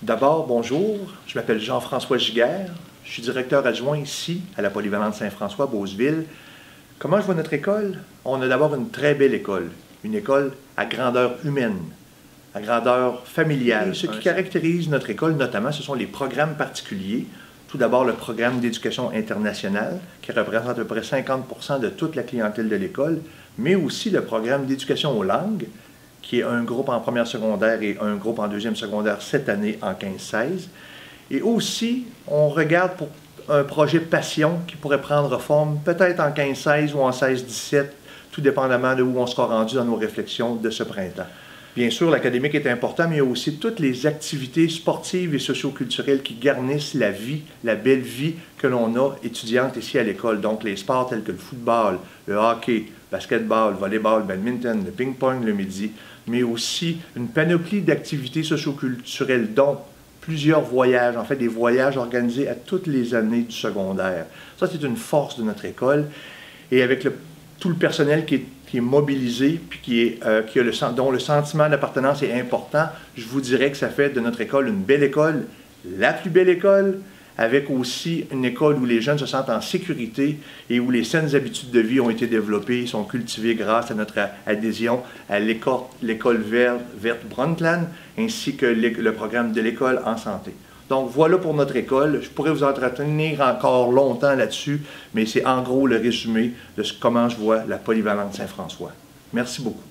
D'abord, bonjour, je m'appelle Jean-François Giguère, je suis directeur adjoint ici à la Polyvalente Saint-François, Beauceville. Comment je vois notre école? On a d'abord une très belle école, une école à grandeur humaine, à grandeur familiale. Ce qui caractérise notre école, notamment, ce sont les programmes particuliers. Tout d'abord, le programme d'éducation internationale, qui représente à peu près 50% de toute la clientèle de l'école, mais aussi le programme d'éducation aux langues, qui est un groupe en première secondaire et un groupe en deuxième secondaire cette année en 15-16. Et aussi, on regarde pour un projet passion qui pourrait prendre forme peut-être en 15-16 ou en 16-17, tout dépendamment de où on sera rendu dans nos réflexions de ce printemps. Bien sûr, l'académique est important, mais il y a aussi toutes les activités sportives et socio-culturelles qui garnissent la vie, la belle vie que l'on a étudiante ici à l'école. Donc, les sports tels que le football, le hockey, basketball, volleyball, badminton, le ping-pong le midi, mais aussi une panoplie d'activités socio-culturelles, dont plusieurs voyages, en fait des voyages organisés à toutes les années du secondaire. Ça, c'est une force de notre école. Et avec tout le personnel qui est mobilisé, puis dont le sentiment d'appartenance est important, je vous dirais que ça fait de notre école une belle école, la plus belle école, avec aussi une école où les jeunes se sentent en sécurité et où les saines habitudes de vie ont été développées, sont cultivées grâce à notre adhésion à l'école verte Brundtland, ainsi que le programme de l'école en santé. Donc voilà pour notre école. Je pourrais vous entretenir encore longtemps là-dessus, mais c'est en gros le résumé de comment je vois la Polyvalente Saint-François. Merci beaucoup.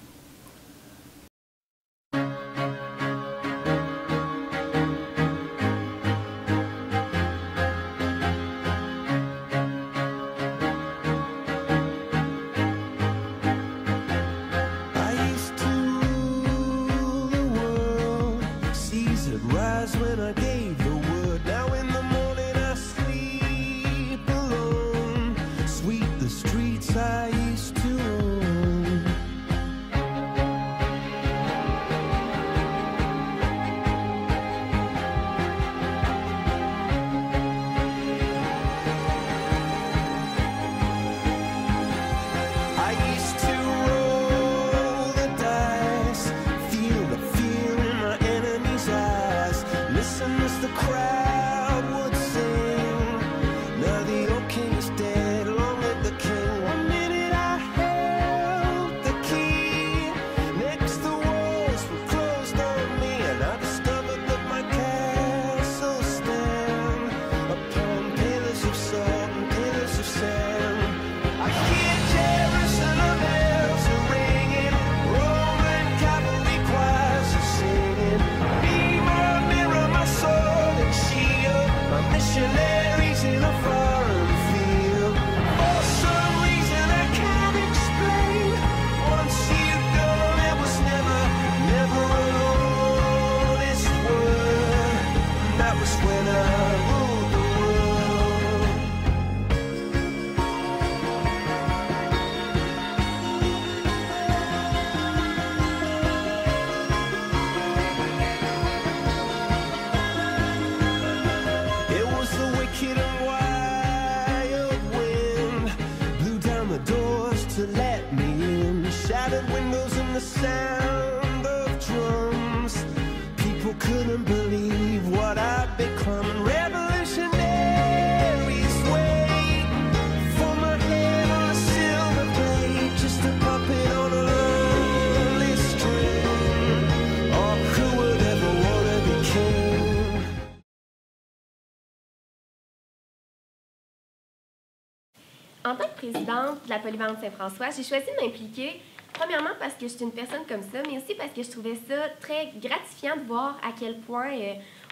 En tant que présidente de la Polyvalente Saint-François, j'ai choisi de m'impliquer, premièrement parce que je suis une personne comme ça, mais aussi parce que je trouvais ça très gratifiant de voir à quel point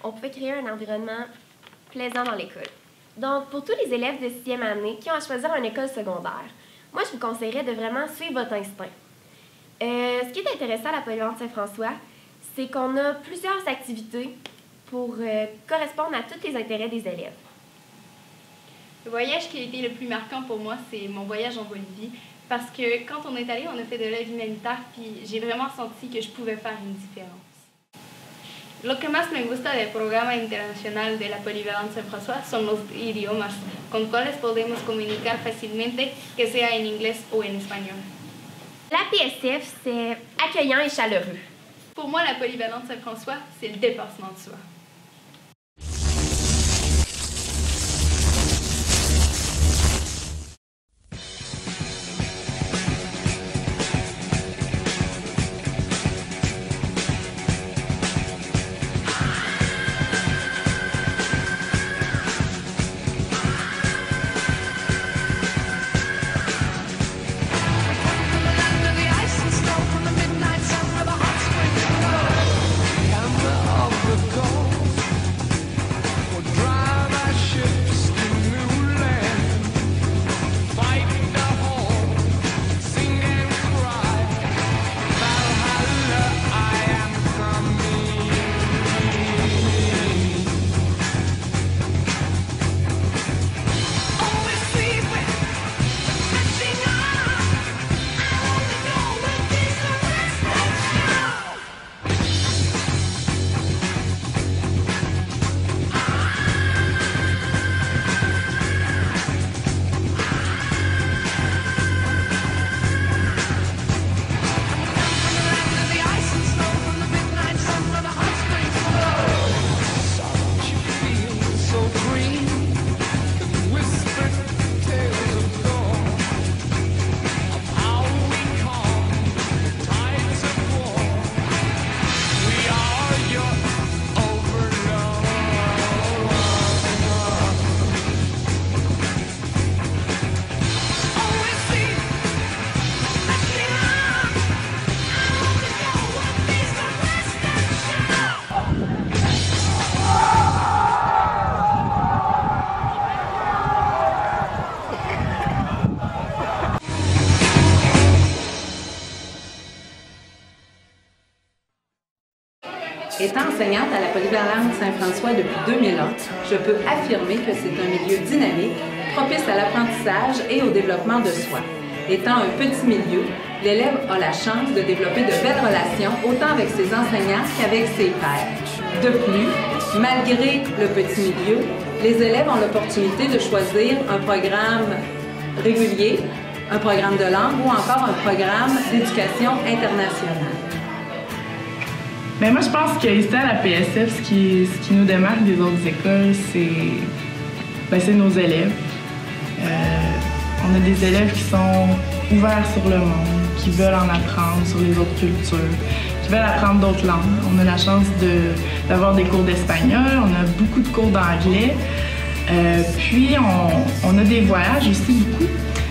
on pouvait créer un environnement plaisant dans l'école. Donc, pour tous les élèves de 6e année qui ont à choisir une école secondaire, moi, je vous conseillerais de vraiment suivre votre instinct. Ce qui est intéressant à la Polyvalente Saint-François, c'est qu'on a plusieurs activités pour correspondre à tous les intérêts des élèves. Le voyage qui a été le plus marquant pour moi, c'est mon voyage en Bolivie. Parce que quand on est allé, on a fait de l'aide humanitaire, puis j'ai vraiment senti que je pouvais faire une différence. Lo que más me gusta del programa internacional de la Polyvalente Saint-François son los idiomas, con cuales podemos comunicar fácilmente, que sea en inglés o en español. L'APSF, c'est accueillant et chaleureux. Pour moi, la Polyvalente Saint-François, c'est le dépassement de soi. Étant enseignante à la Polyvalente Saint-François depuis 2001, je peux affirmer que c'est un milieu dynamique, propice à l'apprentissage et au développement de soi. Étant un petit milieu, l'élève a la chance de développer de belles relations autant avec ses enseignants qu'avec ses pairs. De plus, malgré le petit milieu, les élèves ont l'opportunité de choisir un programme régulier, un programme de langue ou encore un programme d'éducation internationale. Mais moi, je pense qu'ici, à la PSF, ce qui nous démarque des autres écoles, c'est nos élèves. On a des élèves qui sont ouverts sur le monde, qui veulent en apprendre sur les autres cultures, qui veulent apprendre d'autres langues. On a la chance d'avoir des cours d'espagnol, on a beaucoup de cours d'anglais. Puis, on a des voyages aussi beaucoup.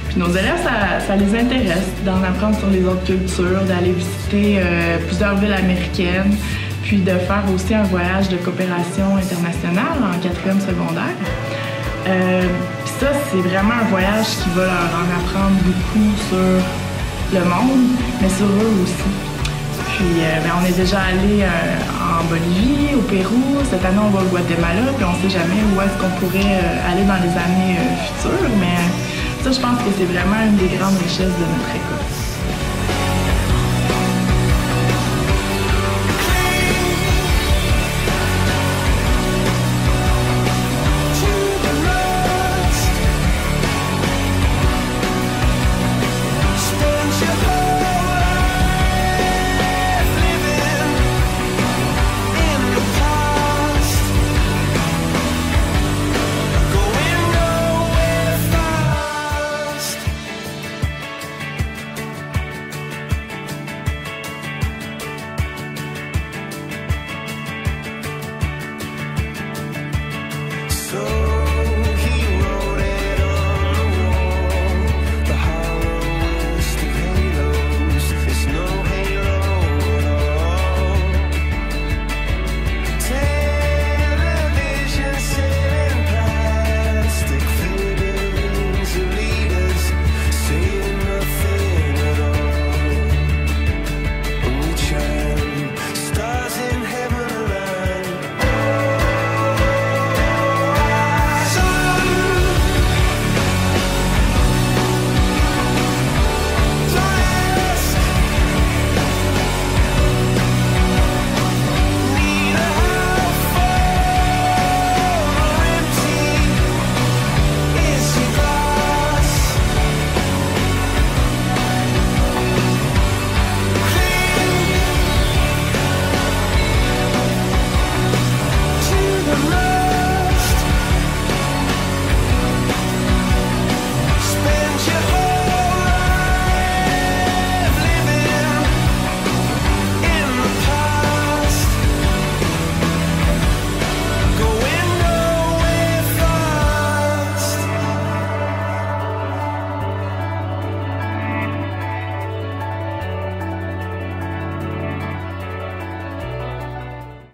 Puis nos élèves, ça les intéresse d'en apprendre sur les autres cultures, d'aller visiter plusieurs villes américaines, puis de faire aussi un voyage de coopération internationale en 4e secondaire. Puis ça, c'est vraiment un voyage qui va leur en apprendre beaucoup sur le monde, mais sur eux aussi. Puis on est déjà allé en Bolivie, au Pérou, cette année on va au Guatemala, puis on ne sait jamais où est-ce qu'on pourrait aller dans les années futures, mais ça, je pense que c'est vraiment une des grandes richesses de notre école.